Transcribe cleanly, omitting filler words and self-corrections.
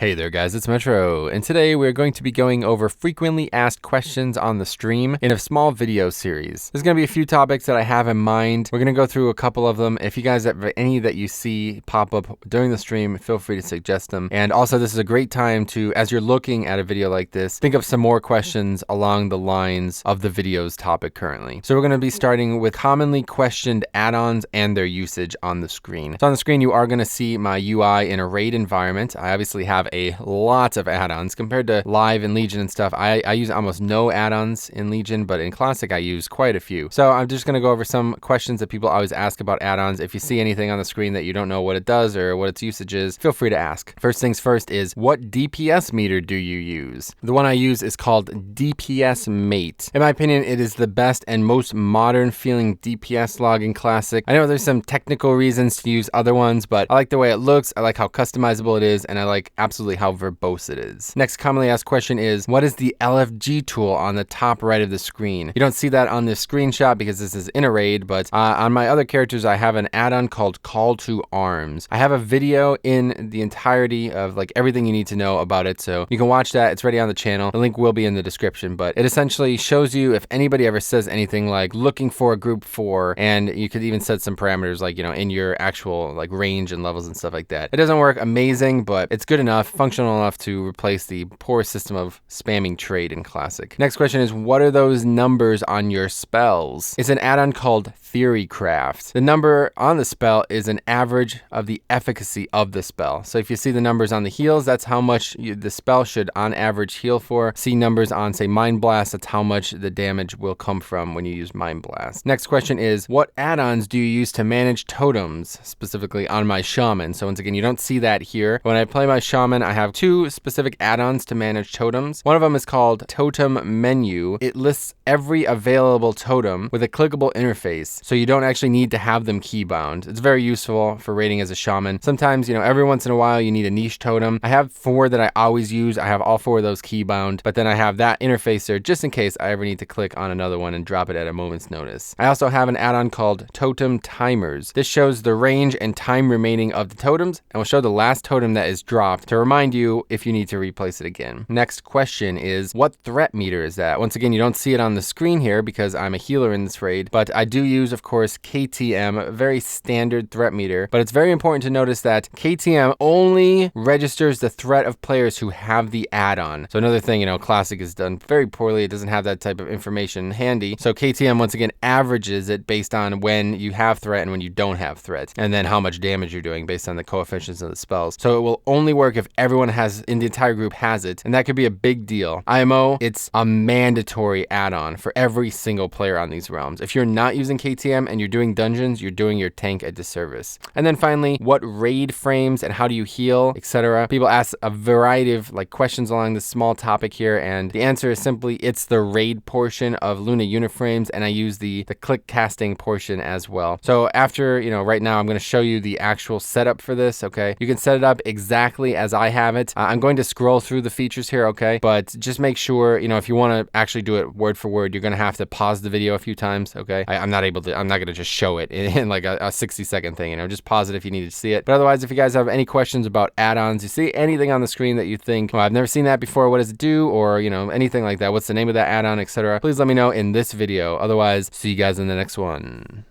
Hey there guys, it's Metro, and today we're going to be going over frequently asked questions on the stream in a small video series. There's going to be a few topics that I have in mind. We're going to go through a couple of them. If you guys have any that you see pop up during the stream, feel free to suggest them. And also this is a great time to, as you're looking at a video like this, think of some more questions along the lines of the video's topic currently. So we're going to be starting with commonly questioned add-ons and their usage on the screen. So on the screen you are going to see my UI in a raid environment. I obviously have a lot of add-ons compared to live and Legion and stuff. I use almost no add-ons in Legion, but in Classic I use quite a few. So I'm just going to go over some questions that people always ask about add-ons. If you see anything on the screen that you don't know what it does or what its usage is, feel free to ask. First things first is, what DPS meter do you use? The one I use is called DPS Mate. In my opinion, it is the best and most modern feeling DPS log in Classic. I know there's some technical reasons to use other ones, but I like the way it looks, I like how customizable it is, and I like absolutely how verbose it is. Next commonly asked question is, what is the LFG tool on the top right of the screen? You don't see that on this screenshot because this is in a raid, but on my other characters I have an add-on called Call to Arms. I have a video in the entirety of like everything you need to know about it, so you can watch that. It's ready on the channel. The link will be in the description, but it essentially shows you if anybody ever says anything like looking for a group 4, and you could even set some parameters like, you know, in your actual like range and levels and stuff like that. It doesn't work amazing, but it's good enough, functional enough to replace the poor system of spamming trade in Classic. Next question is, what are those numbers on your spells? It's an add-on called Theorycraft. The number on the spell is an average of the efficacy of the spell. So if you see the numbers on the heals, that's how much the spell should on average heal for. See numbers on, say, Mind Blast, that's how much the damage will come from when you use Mind Blast. Next question is, what add-ons do you use to manage totems, specifically on my Shaman? So once again, you don't see that here. When I play my Shaman, I have two specific add-ons to manage totems. One of them is called Totem Menu. It lists every available totem with a clickable interface, so you don't actually need to have them keybound. It's very useful for raiding as a Shaman. Sometimes, you know, every once in a while you need a niche totem. I have 4 that I always use. I have all 4 of those keybound, but then I have that interface there just in case I ever need to click on another one and drop it at a moment's notice. I also have an add-on called Totem Timers. This shows the range and time remaining of the totems and will show the last totem that is dropped to remind you if you need to replace it again. Next question is, what threat meter is that? Once again, you don't see it on the screen here because I'm a healer in this raid, but I do use, of course, KTM, a very standard threat meter, but it's very important to notice that KTM only registers the threat of players who have the add-on. So another thing, you know, Classic is done very poorly. It doesn't have that type of information handy. So KTM, once again, averages it based on when you have threat and when you don't have threat, and then how much damage you're doing based on the coefficients of the spells. So it will only work if everyone in the entire group has it, and that could be a big deal. IMO, it's a mandatory add-on for every single player on these realms. If you're not using KTM and you're doing dungeons, you're doing your tank a disservice. And then finally, what raid frames and how do you heal, etc. People ask a variety of like questions along this small topic here, and the answer is simply it's the raid portion of Luna Uniframes, and I use the click casting portion as well. So after, you know, right now I'm going to show you the actual setup for this, okay? You can set it up exactly as I have it. I'm going to scroll through the features here, okay? But just make sure, you know, if you want to actually do it word for word, you're going to have to pause the video a few times, okay? I'm not going to just show it in like a 60-second thing, you know, just pause it if you need to see it. But otherwise, if you guys have any questions about add-ons, you see anything on the screen that you think, well, I've never seen that before, what does it do? Or, you know, anything like that, what's the name of that add-on, etc., please let me know in this video. Otherwise, see you guys in the next one.